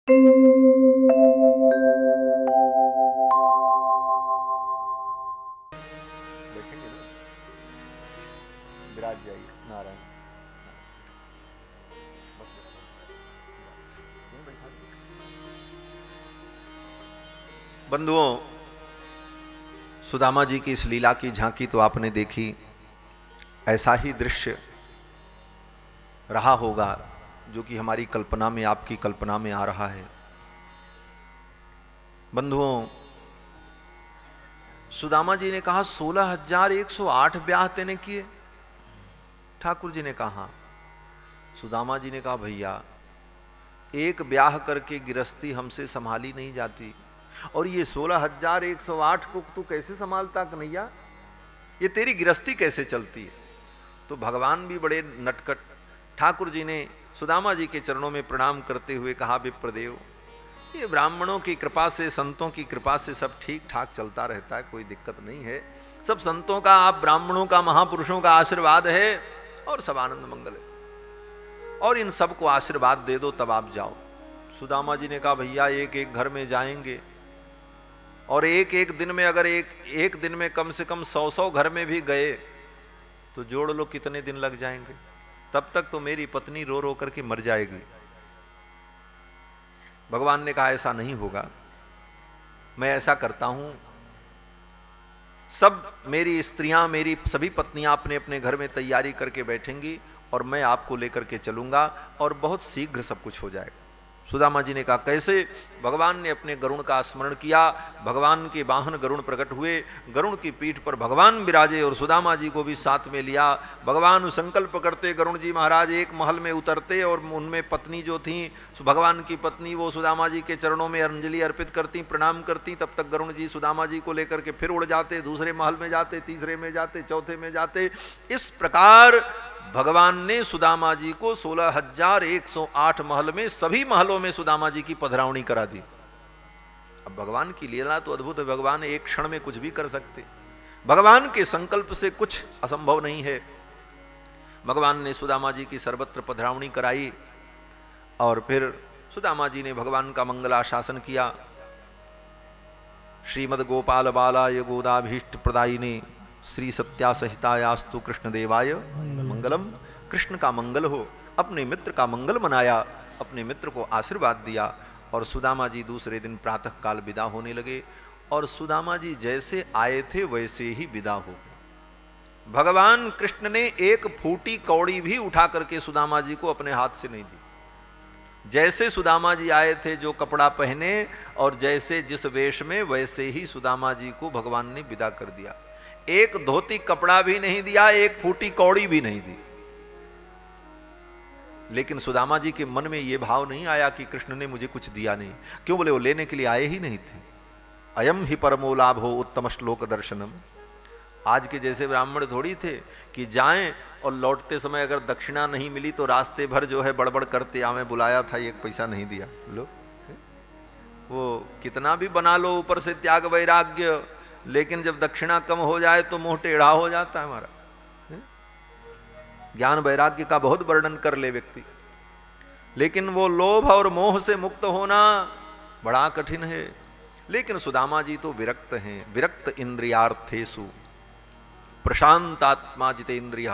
बैठेंगे ना, विराज जाइए। नारायण बंधुओं, सुदामा जी की इस लीला की झांकी तो आपने देखी। ऐसा ही दृश्य रहा होगा जो कि हमारी कल्पना में, आपकी कल्पना में आ रहा है। बंधुओं, सुदामा जी ने कहा 16,108 ब्याह तेने किए। ठाकुर जी ने कहा, सुदामा जी ने कहा भैया एक ब्याह करके गिरस्ती हमसे संभाली नहीं जाती, और ये 16,108 को तू कैसे संभालता कन्हैया, ये तेरी गिरस्ती कैसे चलती है। तो भगवान भी बड़े नटखट। ठाकुर जी ने सुदामा जी के चरणों में प्रणाम करते हुए कहा, विप्रदेव ये ब्राह्मणों की कृपा से, संतों की कृपा से सब ठीक ठाक चलता रहता है, कोई दिक्कत नहीं है। सब संतों का, आप ब्राह्मणों का, महापुरुषों का आशीर्वाद है और सब आनंद मंगल है, और इन सबको आशीर्वाद दे दो तब आप जाओ। सुदामा जी ने कहा भैया एक एक घर में जाएंगे, और एक एक दिन में, अगर एक दिन में कम से कम 100 घर में भी गए तो जोड़ लो कितने दिन लग जाएंगे, तब तक तो मेरी पत्नी रो रो करके मर जाएगी। भगवान ने कहा ऐसा नहीं होगा, मैं ऐसा करता हूं, सब मेरी स्त्रियां, मेरी सभी पत्नियां अपने अपने घर में तैयारी करके बैठेंगी, और मैं आपको लेकर के चलूंगा, और बहुत शीघ्र सब कुछ हो जाएगा। सुदामा जी ने कहा कैसे। भगवान ने अपने गरुण का स्मरण किया, भगवान के वाहन गरुण प्रकट हुए, गरुण की पीठ पर भगवान विराजे और सुदामा जी को भी साथ में लिया। भगवान संकल्प करते, गरुण जी महाराज एक महल में उतरते, और उनमें पत्नी जो थी, भगवान की पत्नी, वो सुदामा जी के चरणों में अंजलि अर्पित करती, प्रणाम करती। तब तक गरुण जी सुदामा जी को लेकर के फिर उड़ जाते, दूसरे महल में जाते, तीसरे में जाते, चौथे में जाते। इस प्रकार भगवान ने सुदामा जी को 16,108 महल में, सभी महलों में सुदामा जी की पधरावनी करा दी। अब भगवान की लीला तो अद्भुत है, भगवान एक क्षण में कुछ भी कर सकते, भगवान के संकल्प से कुछ असंभव नहीं है। भगवान ने सुदामा जी की सर्वत्र पधरावनी कराई, और फिर सुदामा जी ने भगवान का मंगलाशासन किया। श्रीमद गोपाल बालाय गोदाभीष्ट प्रदायिने श्री सत्या सहितायास्तु कृष्ण देवाय मंगलम। कृष्ण का मंगल हो, अपने मित्र का मंगल मनाया, अपने मित्र को आशीर्वाद दिया, और सुदामा जी दूसरे दिन प्रातः काल विदा होने लगे, और सुदामा जी जैसे आए थे वैसे ही विदा हो गए। भगवान कृष्ण ने एक फूटी कौड़ी भी उठा करके सुदामा जी को अपने हाथ से नहीं दी। जैसे सुदामा जी आए थे, जो कपड़ा पहने और जैसे जिस वेश में, वैसे ही सुदामा जी को भगवान ने विदा कर दिया। एक धोती कपड़ा भी नहीं दिया, एक फूटी कौड़ी भी नहीं दी। लेकिन सुदामा जी के मन में यह भाव नहीं आया कि कृष्ण ने मुझे कुछ दिया नहीं। क्यों बोले, वो लेने के लिए आए ही नहीं थे। अयम ही परमो लाभो उत्तम श्लोक दर्शनम। आज के जैसे ब्राह्मण थोड़ी थे कि जाएं और लौटते समय अगर दक्षिणा नहीं मिली तो रास्ते भर जो है बड़बड़ करते, आवे बुलाया था, एक पैसा नहीं दिया। लो, वो कितना भी बना लो ऊपर से त्याग वैराग्य, लेकिन जब दक्षिणा कम हो जाए तो मुंह टेढ़ा हो जाता है हमारा। ज्ञान वैराग्य का बहुत वर्णन कर ले व्यक्ति, लेकिन वो लोभ और मोह से मुक्त होना बड़ा कठिन है। लेकिन सुदामा जी तो विरक्त हैं, विरक्त इंद्रियार्थेषु प्रशांतात्मा जितेंद्रिय।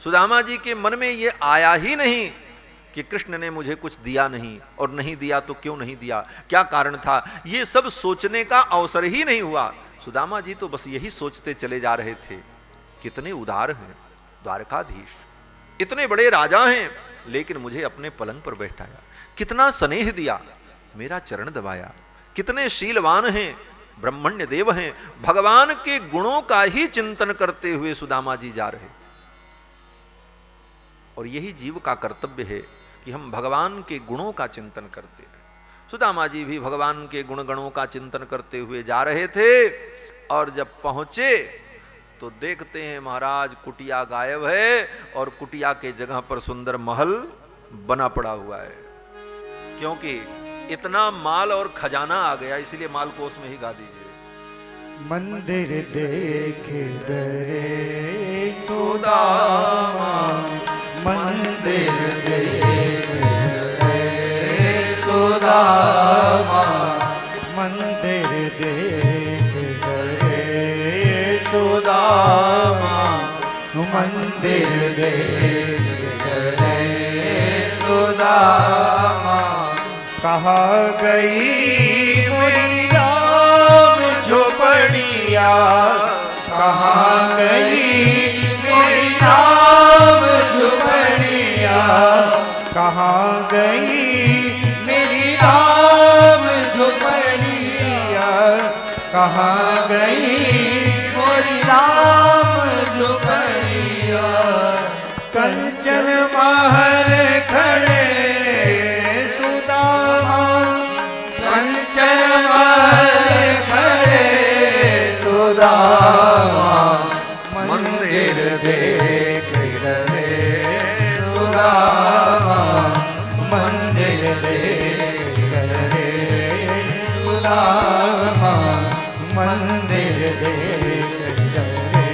सुदामा जी के मन में ये आया ही नहीं कि कृष्ण ने मुझे कुछ दिया नहीं, और नहीं दिया तो क्यों नहीं दिया, क्या कारण था, ये सब सोचने का अवसर ही नहीं हुआ। सुदामा जी तो बस यही सोचते चले जा रहे थे, कितने उदार हैं द्वारकाधीश, इतने बड़े राजा हैं, लेकिन मुझे अपने पलंग पर बैठाया, कितना स्नेह दिया, मेरा चरण दबाया, कितने शीलवान हैं, ब्रह्मण्य देव हैं। भगवान के गुणों का ही चिंतन करते हुए सुदामा जी जा रहे। और यही जीव का कर्तव्य है कि हम भगवान के गुणों का चिंतन करते रहे। सुदामा जी भी भगवान के गुण गणों का चिंतन करते हुए जा रहे थे, और जब पहुंचे तो देखते हैं महाराज कुटिया गायब है, और कुटिया के जगह पर सुंदर महल बना पड़ा हुआ है। क्योंकि इतना माल और खजाना आ गया, इसलिए माल को उसमें ही गा दीजिए। मंदिर देख रहे सुदामा, मंदिर देख रहे सुदामा। सुदामा मंदिर देख डरे सुदामा मंदिर देख डरे सुदामा कहाँ गई मेरी राम झोपड़िया कहाँ गई मेरी राम झोपड़िया कहाँ गई मेरी राम झोपड़िया कहाँ गई मेरी राम झोपड़िया कंचन महल खड़े सुदामा कंचन महल खड़े सुदामा मंदिर देख रहे सुदामा मंदिर देख रहे सुदामा मंदिर देख रहे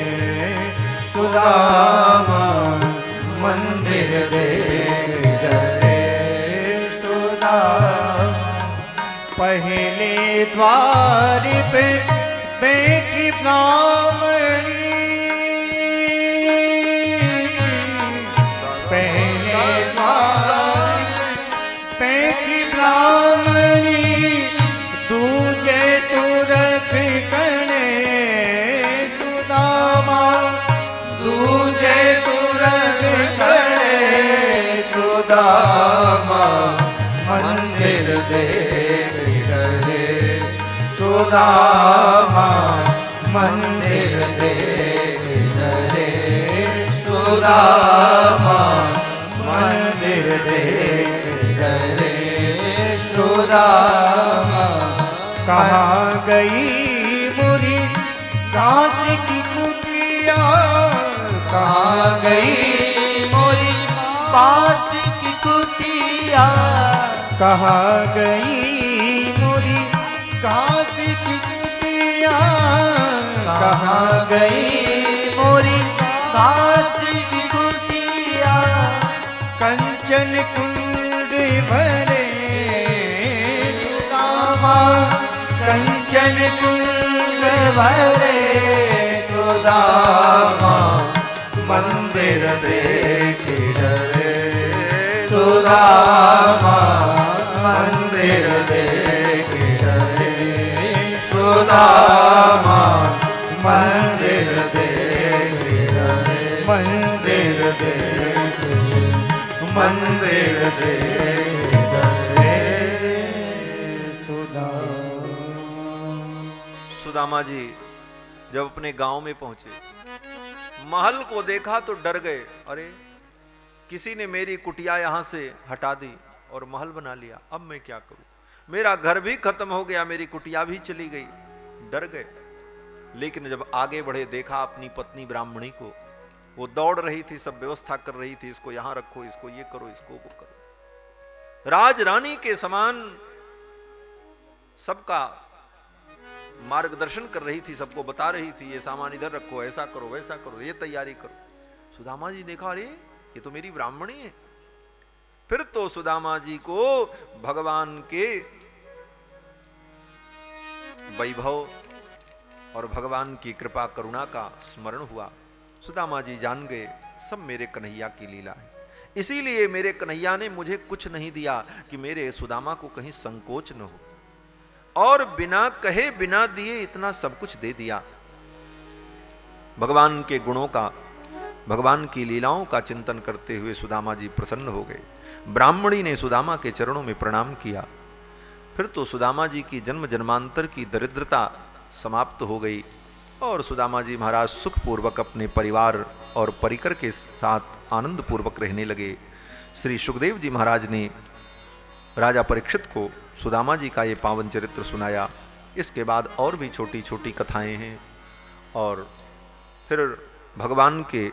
सुदामा मंदिर देख रहे सुदामा पहले द्वार पे बैठी ब्राह्मणी पहले द्वार बैठी ब्राह्मणी दूजे तुरख कणे सुदामा दूजे तुरख कणे सुदामा मंदिर देख रहे सुदामा मंदिर देख रहे सुदामा मंदिर देख रहे सुदामा कहाँ गई मुरी घास की कुटिया कहाँ गई मोरी बांस की कुटिया कहाँ गई मोरी घास की कुटिया कहाँ गई मोरी घास की कुटिया कंचन कुंड भरे सुदामा कंचन कुंड भरे सुदामा मंदिर देख डरे सुदामा मंदिर देख डरे सुदामा मंदिर देख डरे मंदिर देख मंदिर देख डरे सुदामा सुदामा जी जब अपने गांव में पहुंचे महल को देखा तो डर गए। अरे किसी ने मेरी कुटिया यहां से हटा दी और महल बना लिया, अब मैं क्या करूं? मेरा घर भी खत्म हो गया, मेरी कुटिया भी चली गई। डर गए। लेकिन जब आगे बढ़े देखा अपनी पत्नी ब्राह्मणी को, वो दौड़ रही थी, सब व्यवस्था कर रही थी, इसको यहां रखो, इसको ये करो, इसको वो करो। राज रानी के समान सबका मार्गदर्शन कर रही थी, सबको बता रही थी, ये सामान इधर रखो, ऐसा करो, वैसा करो, ये तैयारी करो। सुदामा जी देखा, अरे ये तो मेरी ब्राह्मणी है। फिर तो सुदामा जी को भगवान के वैभव और भगवान की कृपा करुणा का स्मरण हुआ। सुदामा जी जान गए सब मेरे कन्हैया की लीला है, इसीलिए मेरे कन्हैया ने मुझे कुछ नहीं दिया कि मेरे सुदामा को कहीं संकोच न हो, और बिना कहे बिना दिए इतना सब कुछ दे दिया। भगवान के गुणों का, भगवान की लीलाओं का चिंतन करते हुए सुदामा जी प्रसन्न हो गए। ब्राह्मणी ने सुदामा के चरणों में प्रणाम किया। फिर तो सुदामा जी की जन्म जन्मांतर की दरिद्रता समाप्त हो गई और सुदामा जी महाराज सुखपूर्वक अपने परिवार और परिकर के साथ आनंद पूर्वक रहने लगे। श्री सुखदेव जी महाराज ने राजा परीक्षित को सुदामा जी का ये पावन चरित्र सुनाया। इसके बाद और भी छोटी छोटी कथाएं हैं और फिर भगवान के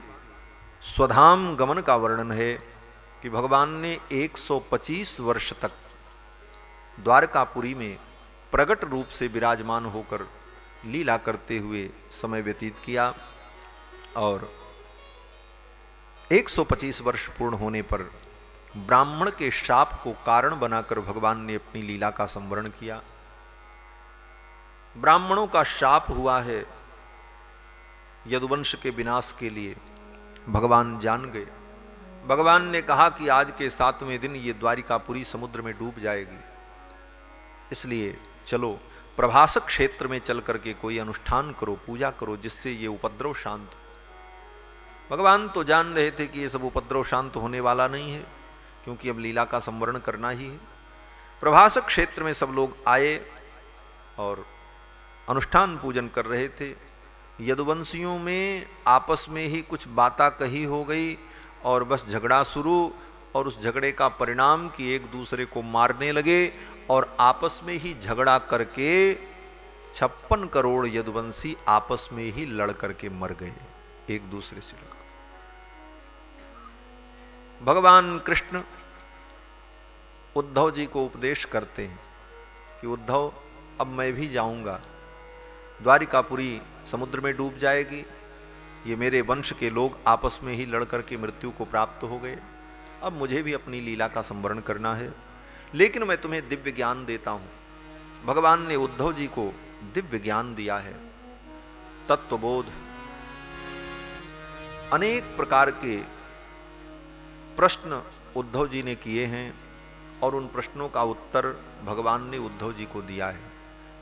स्वधाम गमन का वर्णन है कि भगवान ने 125 वर्ष तक द्वारकापुरी में प्रगट रूप से विराजमान होकर लीला करते हुए समय व्यतीत किया और 125 वर्ष पूर्ण होने पर ब्राह्मण के शाप को कारण बनाकर भगवान ने अपनी लीला का संवरण किया। ब्राह्मणों का शाप हुआ है यदुवंश के विनाश के लिए, भगवान जान गए। भगवान ने कहा कि आज के 7वें दिन ये द्वारिकापुरी समुद्र में डूब जाएगी, इसलिए चलो प्रभास क्षेत्र में चल करके कोई अनुष्ठान करो, पूजा करो, जिससे ये उपद्रव शांत हो। भगवान तो जान रहे थे कि ये सब उपद्रव शांत होने वाला नहीं है, क्योंकि अब लीला का संवरण करना ही है। प्रभास क्षेत्र में सब लोग आए और अनुष्ठान पूजन कर रहे थे। यदुवंशियों में आपस में ही कुछ बाता कही हो गई और बस झगड़ा शुरू, और उस झगड़े का परिणाम कि एक दूसरे को मारने लगे और आपस में ही झगड़ा करके 56 करोड़ यदुवंशी आपस में ही लड़ करके मर गए, एक दूसरे से लड़। भगवान कृष्ण उद्धव जी को उपदेश करते हैं कि उद्धव, अब मैं भी जाऊंगा, द्वारिकापुरी समुद्र में डूब जाएगी, ये मेरे वंश के लोग आपस में ही लड़ करके मृत्यु को प्राप्त हो गए, अब मुझे भी अपनी लीला का संवरण करना है, लेकिन मैं तुम्हें दिव्य ज्ञान देता हूं। भगवान ने उद्धव जी को दिव्य ज्ञान दिया है, तत्वबोध। अनेक प्रकार के प्रश्न उद्धव जी ने किए हैं और उन प्रश्नों का उत्तर भगवान ने उद्धव जी को दिया है।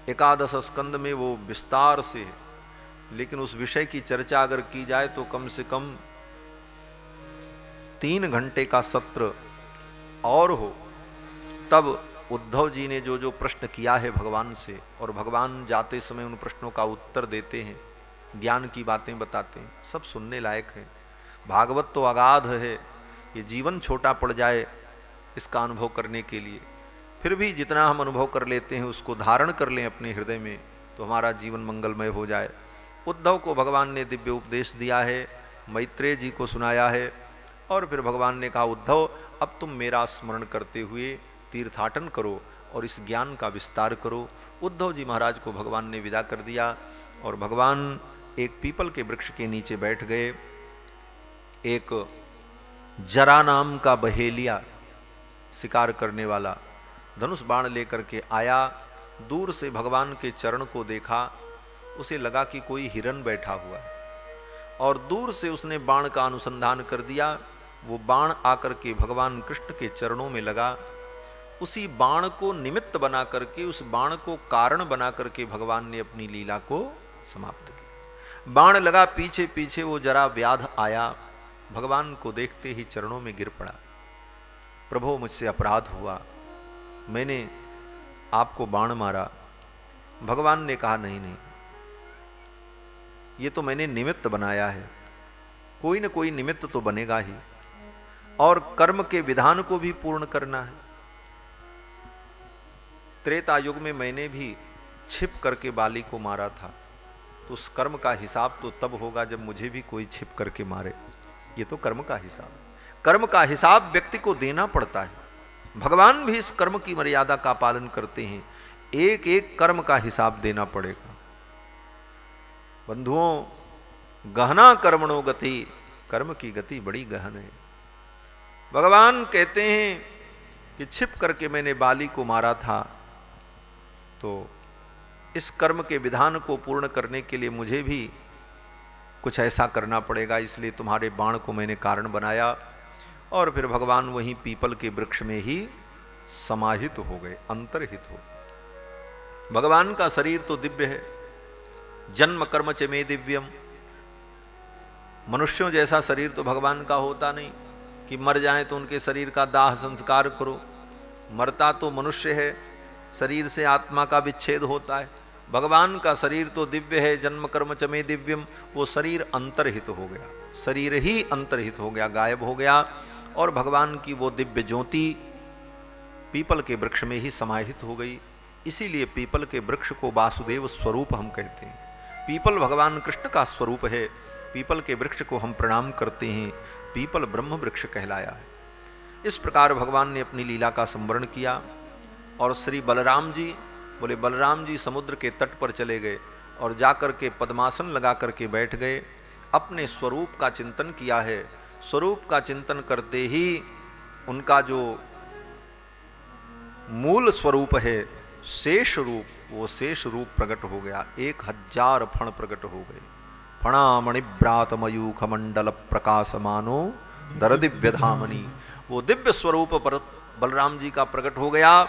11 स्कंद में वो विस्तार से है, लेकिन उस विषय की चर्चा अगर की जाए तो कम से कम 3 घंटे का सत्र और हो। तब उद्धव जी ने जो जो प्रश्न किया है भगवान से, और भगवान जाते समय उन प्रश्नों का उत्तर देते हैं, ज्ञान की बातें बताते हैं, सब सुनने लायक है। भागवत तो अगाध है, ये जीवन छोटा पड़ जाए इसका अनुभव करने के लिए, फिर भी जितना हम अनुभव कर लेते हैं उसको धारण कर लें अपने हृदय में, तो हमारा जीवन मंगलमय हो जाए। उद्धव को भगवान ने दिव्य उपदेश दिया है, मैत्रेय जी को सुनाया है, और फिर भगवान ने कहा उद्धव, अब तुम मेरा स्मरण करते हुए तीर्थाटन करो और इस ज्ञान का विस्तार करो। उद्धव जी महाराज को भगवान ने विदा कर दिया और भगवान एक पीपल के वृक्ष के नीचे बैठ गए। एक जरा नाम का बहेलिया शिकार करने वाला धनुष बाण लेकर के आया, दूर से भगवान के चरण को देखा, उसे लगा कि कोई हिरन बैठा हुआ है, और दूर से उसने बाण का अनुसंधान कर दिया। वो बाण आकर के भगवान कृष्ण के चरणों में लगा। उसी बाण को निमित्त बना करके, उस बाण को कारण बना करके भगवान ने अपनी लीला को समाप्त किया। बाण लगा, पीछे पीछे वो जरा व्याध आया, भगवान को देखते ही चरणों में गिर पड़ा। प्रभु, मुझसे अपराध हुआ, मैंने आपको बाण मारा। भगवान ने कहा नहीं नहीं, ये तो मैंने निमित्त बनाया है, कोई न कोई निमित्त तो बनेगा ही, और कर्म के विधान को भी पूर्ण करना है। त्रेता युग में मैंने भी छिप करके बाली को मारा था, तो उस कर्म का हिसाब तो तब होगा जब मुझे भी कोई छिप करके मारे। ये तो कर्म का हिसाब, कर्म का हिसाब व्यक्ति को देना पड़ता है। भगवान भी इस कर्म की मर्यादा का पालन करते हैं, एक एक कर्म का हिसाब देना पड़ेगा। बंधुओं, गहना कर्मणो गति, कर्म की गति बड़ी गहन है। भगवान कहते हैं कि छिप करके मैंने बाली को मारा था, तो इस कर्म के विधान को पूर्ण करने के लिए मुझे भी कुछ ऐसा करना पड़ेगा, इसलिए तुम्हारे बाण को मैंने कारण बनाया। और फिर भगवान वहीं पीपल के वृक्ष में ही समाहित हो गए, अंतर्हित हो। भगवान का शरीर तो दिव्य है, जन्म कर्म च मे दिव्यम। मनुष्यों जैसा शरीर तो भगवान का होता नहीं कि मर जाएं तो उनके शरीर का दाह संस्कार करो। मरता तो मनुष्य है, शरीर से आत्मा का विच्छेद होता है। भगवान का शरीर तो दिव्य है, जन्म कर्म च मे दिव्यम। वो शरीर अंतर्हित हो गया, शरीर ही अंतर्हित हो गया, गायब हो गया, और भगवान की वो दिव्य ज्योति पीपल के वृक्ष में ही समाहित हो गई। इसीलिए पीपल के वृक्ष को वासुदेव स्वरूप हम कहते हैं। पीपल भगवान कृष्ण का स्वरूप है। पीपल के वृक्ष को हम प्रणाम करते हैं, पीपल ब्रह्म वृक्ष कहलाया है। इस प्रकार भगवान ने अपनी लीला का संवरण किया। और श्री बलराम जी बोले, बलराम जी समुद्र के तट पर चले गए और जाकर के पद्मासन लगा करके बैठ गए, अपने स्वरूप का चिंतन किया है। स्वरूप का चिंतन करते ही उनका जो मूल स्वरूप है शेष रूप, वो शेष रूप प्रकट हो गया। 1000 फण प्रकट हो गए। फणामणिव्रात मयूख मंडल प्रकाशमानो दर दिव्य धामनी, वो दिव्य स्वरूप पर बलराम जी का प्रकट हो गया।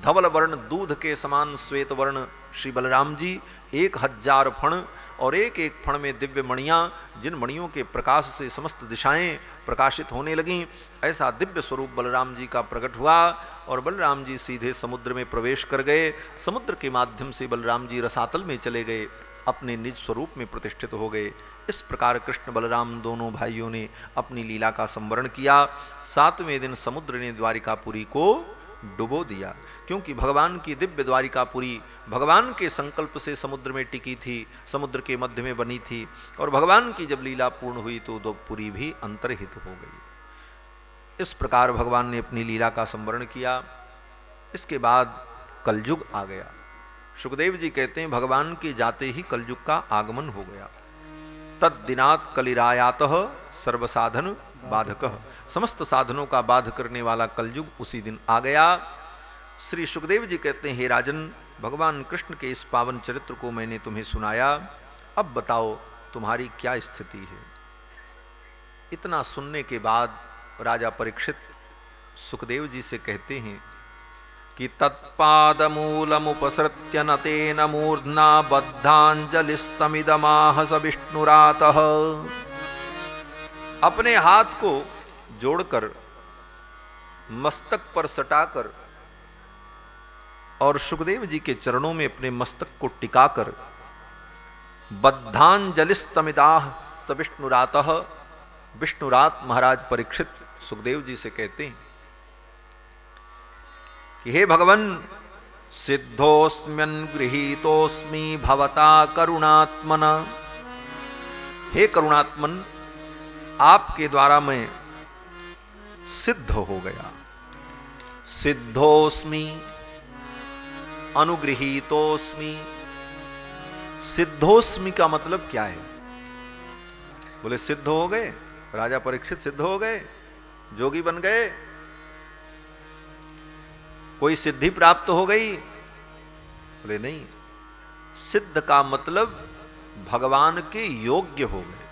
धवल वर्ण दूध के समान श्वेत वर्ण श्री बलराम जी, 1000 फण और एक एक फण में दिव्य मणियां, जिन मणियों के प्रकाश से समस्त दिशाएं प्रकाशित होने लगीं। ऐसा दिव्य स्वरूप बलराम जी का प्रकट हुआ और बलराम जी सीधे समुद्र में प्रवेश कर गए। समुद्र के माध्यम से बलराम जी रसातल में चले गए, अपने निज स्वरूप में प्रतिष्ठित हो गए। इस प्रकार कृष्ण बलराम दोनों भाइयों ने अपनी लीला का संवरण किया। 7वें दिन समुद्र ने द्वारिकापुरी को डुबो दिया, क्योंकि भगवान की दिव्य द्वारिकापुरी भगवान के संकल्प से समुद्र में टिकी थी, समुद्र के मध्य में बनी थी, और भगवान की जब लीला पूर्ण हुई तो द्वापुरी भी अंतर्हित हो गई। इस प्रकार भगवान ने अपनी लीला का संवरण किया। इसके बाद कलयुग आ गया। सुखदेव जी कहते हैं भगवान के जाते ही कलयुग का आगमन हो गया। तद्दिनात् कलिरायातः सर्वसाधन बाधकः, समस्त साधनों का बाध करने वाला कलयुग उसी दिन आ गया। श्री सुखदेव जी कहते हैं, हे राजन, भगवान कृष्ण के इस पावन चरित्र को मैंने तुम्हें सुनाया, अब बताओ तुम्हारी क्या स्थिति है। इतना सुनने के बाद राजा परीक्षित सुखदेव जी से कहते हैं कि तत्पादमूलमुपसृत्य न तेन मूर्ध्ना बद्धांजलिस्तमिदमाह स विष्णुरातः। अपने हाथ को जोड़कर मस्तक पर सटाकर और सुखदेव जी के चरणों में अपने मस्तक को टिकाकर बद्धांजलिस्तमिदाह स विष्णुरातः, विष्णुरात महाराज परीक्षित सुखदेव जी से कहते हैं कि हे भगवन, सिद्धोस्म्यन् गृहीतोस्मि भवता करुणात्मना। हे करुणात्मन, आपके द्वारा मैं सिद्ध हो गया। सिद्धोस्मि, अनुगृहीतोस्मि। सिद्धोस्मि का मतलब क्या है? बोले सिद्ध हो गए, राजा परीक्षित सिद्ध हो गए, जोगी बन गए, कोई सिद्धि प्राप्त हो गई? बोले नहीं, सिद्ध का मतलब भगवान के योग्य हो गए।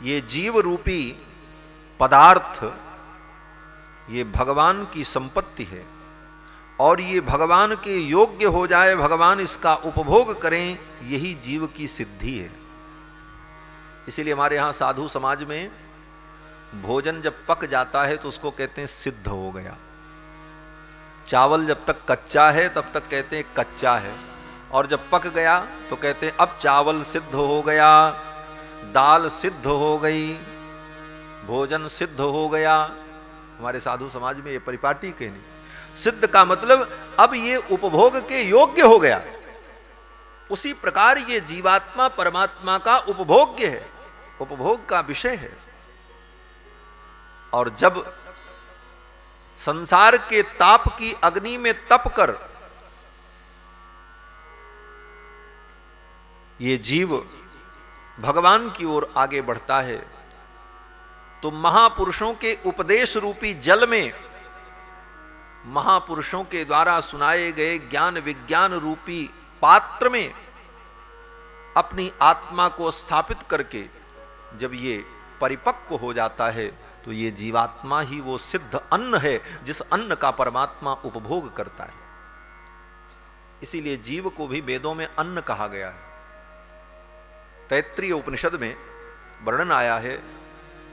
ये जीव रूपी पदार्थ ये भगवान की संपत्ति है और ये भगवान के योग्य हो जाए, भगवान इसका उपभोग करें, यही जीव की सिद्धि है। इसीलिए हमारे यहां साधु समाज में भोजन जब पक जाता है तो उसको कहते हैं सिद्ध हो गया। चावल जब तक कच्चा है तब तक कहते हैं कच्चा है, और जब पक गया तो कहते हैं अब चावल सिद्ध हो गया, दाल सिद्ध हो गई, भोजन सिद्ध हो गया। हमारे साधु समाज में ये परिपाटी कहनी। सिद्ध का मतलब अब ये उपभोग के योग्य हो गया। उसी प्रकार ये जीवात्मा परमात्मा का उपभोग्य है, उपभोग का विषय है। और जब संसार के ताप की अग्नि में तप कर ये जीव भगवान की ओर आगे बढ़ता है तो महापुरुषों के उपदेश रूपी जल में, महापुरुषों के द्वारा सुनाए गए ज्ञान विज्ञान रूपी पात्र में अपनी आत्मा को स्थापित करके जब ये परिपक्व हो जाता है तो ये जीवात्मा ही वो सिद्ध अन्न है जिस अन्न का परमात्मा उपभोग करता है। इसीलिए जीव को भी वेदों में अन्न कहा गया है। तैत्रीय उपनिषद में वर्णन आया है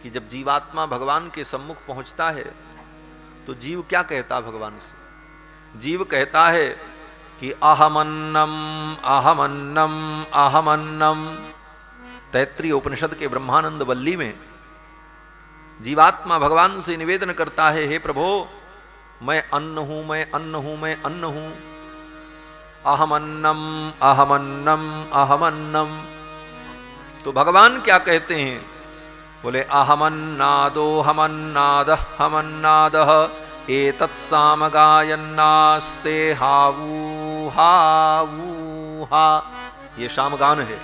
कि जब जीवात्मा भगवान के सम्मुख पहुंचता है तो जीव क्या कहता भगवान से? जीव कहता है कि अहमन्नम अहमन्नम अहमन्नम। तैत्रीय उपनिषद के ब्रह्मानंद वल्ली में जीवात्मा भगवान से निवेदन करता है, हे प्रभो, मैं अन्न हूं, मैं अन्न हूं, मैं अन्न हूं। अहमन्नम अहमन्नम अहमन्नम। तो भगवान क्या कहते हैं? बोले अहमन्नादो हमन्नादः हमन्नादः एतत्साम गायन्नास्ते हावू हावू हा। ये सामगान है।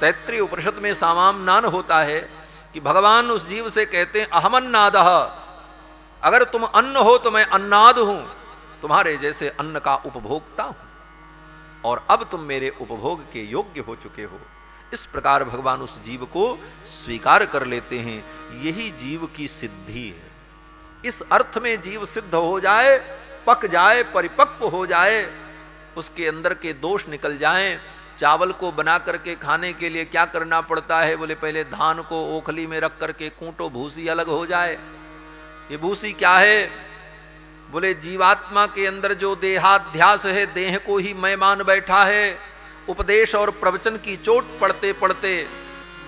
तैत्रीय उपनिषद में सामाम नान होता है कि भगवान उस जीव से कहते हैं अहमन्नादः, अगर तुम अन्न हो तो मैं अन्नाद हूं, तुम्हारे जैसे अन्न का उपभोक्ता हूं, और अब तुम मेरे उपभोग के योग्य हो चुके हो। इस प्रकार भगवान उस जीव को स्वीकार कर लेते हैं। यही जीव की सिद्धि है। इस अर्थ में जीव सिद्ध हो जाए, पक जाए, परिपक्व हो जाए, उसके अंदर के दोष निकल जाएं। चावल को बना करके खाने के लिए क्या करना पड़ता है? बोले पहले धान को ओखली में रख करके कूटो, भूसी अलग हो जाए। ये भूसी क्या है? बोले जीवात्मा के अंदर जो देहाध्यास है, देह को ही मैं मान बैठा है, उपदेश और प्रवचन की चोट पड़ते पड़ते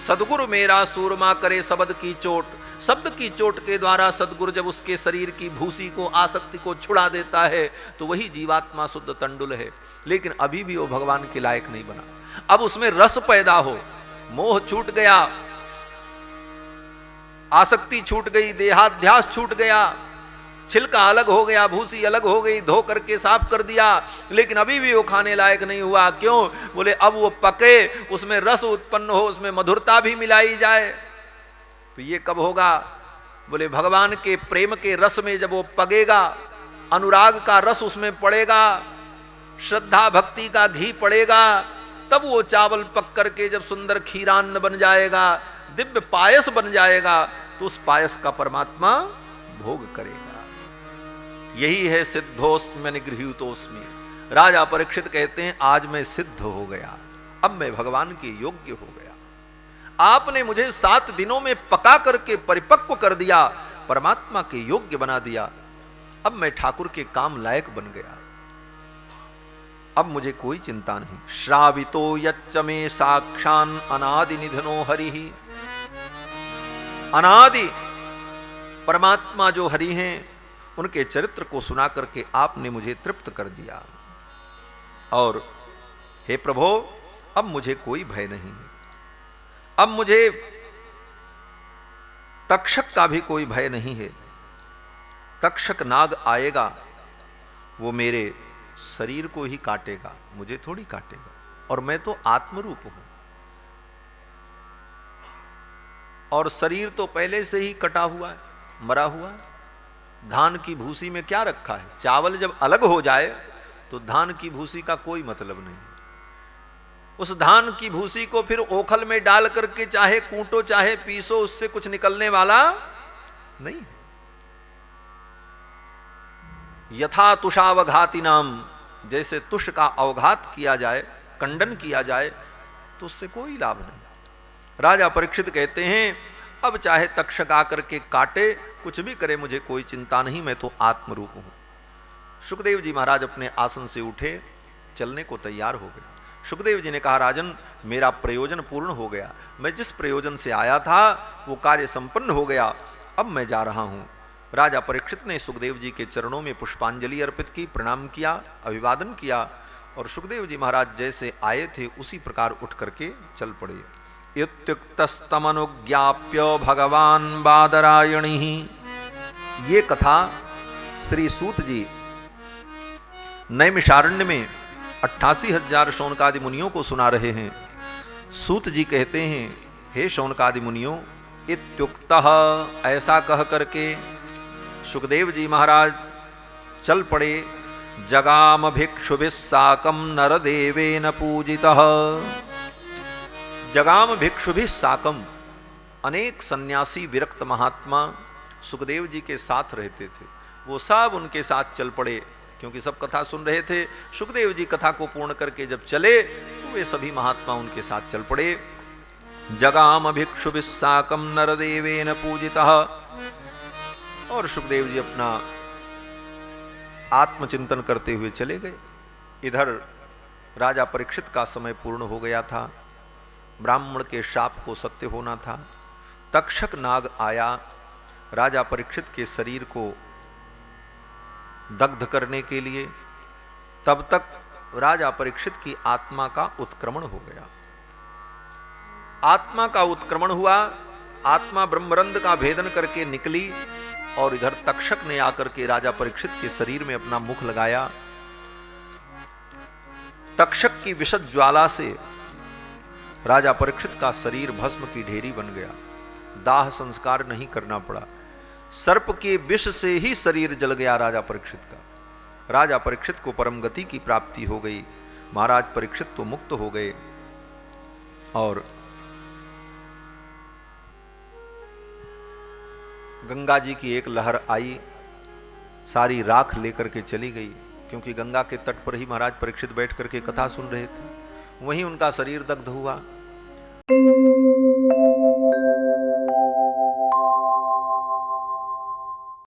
सदगुरु मेरा सूरमा करे शब्द की चोट, शब्द की चोट के द्वारा सदगुरु जब उसके शरीर की भूसी को, आसक्ति को छुड़ा देता है, तो वही जीवात्मा शुद्ध तंडुल है। लेकिन अभी भी वो भगवान के लायक नहीं बना। अब उसमें रस पैदा हो, मोह छूट गया, आसक्ति छूट गई, देहाध्यास छूट गया, छिलका अलग हो गया, भूसी अलग हो गई, धो करके साफ कर दिया, लेकिन अभी भी वो खाने लायक नहीं हुआ। क्यों? बोले अब वो पके, उसमें रस उत्पन्न हो, उसमें मधुरता भी मिलाई जाए। तो ये कब होगा? बोले भगवान के प्रेम के रस में जब वो पगेगा, अनुराग का रस उसमें पड़ेगा, श्रद्धा भक्ति का घी पड़ेगा, तब वो चावल पक करके जब सुंदर खीरान्न बन जाएगा, दिव्य पायस बन जाएगा, तो उस पायस का परमात्मा भोग करेगा। यही है सिद्धोस्म्य निगृहीतोस्मि। राजा परीक्षित कहते हैं आज मैं सिद्ध हो गया, अब मैं भगवान के योग्य हो गया। आपने मुझे 7 दिनों में पका करके परिपक्व कर दिया, परमात्मा के योग्य बना दिया। अब मैं ठाकुर के काम लायक बन गया, अब मुझे कोई चिंता नहीं। श्रावितो यच्च मे साक्षान अनादि निधनो हरिहि। अनादि परमात्मा जो हरि हैं, उनके चरित्र को सुना करके आपने मुझे तृप्त कर दिया। और हे प्रभो, अब मुझे कोई भय नहीं है, अब मुझे तक्षक का भी कोई भय नहीं है। तक्षक नाग आएगा, वो मेरे शरीर को ही काटेगा, मुझे थोड़ी काटेगा, और मैं तो आत्मरूप हूं। और शरीर तो पहले से ही कटा हुआ है, मरा हुआ है। धान की भूसी में क्या रखा है? चावल जब अलग हो जाए तो धान की भूसी का कोई मतलब नहीं। उस धान की भूसी को फिर ओखल में डाल करके चाहे कूटो चाहे पीसो, उससे कुछ निकलने वाला नहीं। यथा तुषावघाती नाम, जैसे तुष का अवघात किया जाए, खंडन किया जाए, तो उससे कोई लाभ नहीं। राजा परीक्षित कहते हैं अब चाहे तक्षक आकर के काटे, कुछ भी करे, मुझे कोई चिंता नहीं, मैं तो आत्मरूप हूं। सुखदेव जी महाराज अपने आसन से उठे, चलने को तैयार हो गए। सुखदेव जी ने कहा राजन, मेरा प्रयोजन पूर्ण हो गया, मैं जिस प्रयोजन से आया था वो कार्य संपन्न हो गया, अब मैं जा रहा हूं। राजा परीक्षित ने सुखदेव जी के चरणों में पुष्पांजलि अर्पित की, प्रणाम किया, अभिवादन किया, और सुखदेव जी महाराज जैसे आए थे उसी प्रकार उठ करके चल पड़े। इत्युक्तस्तमनुज्ञाप्य भगवान बादरायणी। ये कथा श्री सूत जी नैमिषारण्य में 88,000 शौनकादि मुनियों को सुना रहे हैं। सूत जी कहते हैं, हे शौनकादि मुनियों, इत्युक्तः, ऐसा कह करके सुखदेव जी महाराज चल पड़े। जगाम भिक्षुभिः साकं नरदेवेन पूजितः। जगाम भिक्षुभिः साकम, अनेक सन्यासी विरक्त महात्मा सुखदेव जी के साथ रहते थे, वो सब उनके साथ चल पड़े, क्योंकि सब कथा सुन रहे थे। सुखदेव जी कथा को पूर्ण करके जब चले तो वे सभी महात्मा उनके साथ चल पड़े। जगाम भिक्षुभिः साकं नरदेवेन पूजितः। और सुखदेव जी अपना आत्मचिंतन करते हुए चले गए। इधर राजा परीक्षित का समय पूर्ण हो गया था, ब्राह्मण के शाप को सत्य होना था। तक्षक नाग आया राजा परीक्षित के शरीर को दग्ध करने के लिए। तब तक राजा परीक्षित की आत्मा का उत्क्रमण हो गया। आत्मा का उत्क्रमण हुआ, आत्मा ब्रह्मरंध्र का भेदन करके निकली, और इधर तक्षक ने आकर के राजा परीक्षित के शरीर में अपना मुख लगाया। तक्षक की विषद ज्वाला से राजा परीक्षित का शरीर भस्म की ढेरी बन गया। दाह संस्कार नहीं करना पड़ा। सर्प के विष से ही शरीर जल गया राजा परीक्षित का। राजा परीक्षित को परम गति की प्राप्ति हो गई। महाराज परीक्षित तो मुक्त हो गए और गंगा जी की एक लहर आई, सारी राख लेकर के चली गई, क्योंकि गंगा के तट पर ही महाराज परीक्षित बैठ करके कथा सुन रहे थे। वहीं उनका शरीर दग्ध हुआ।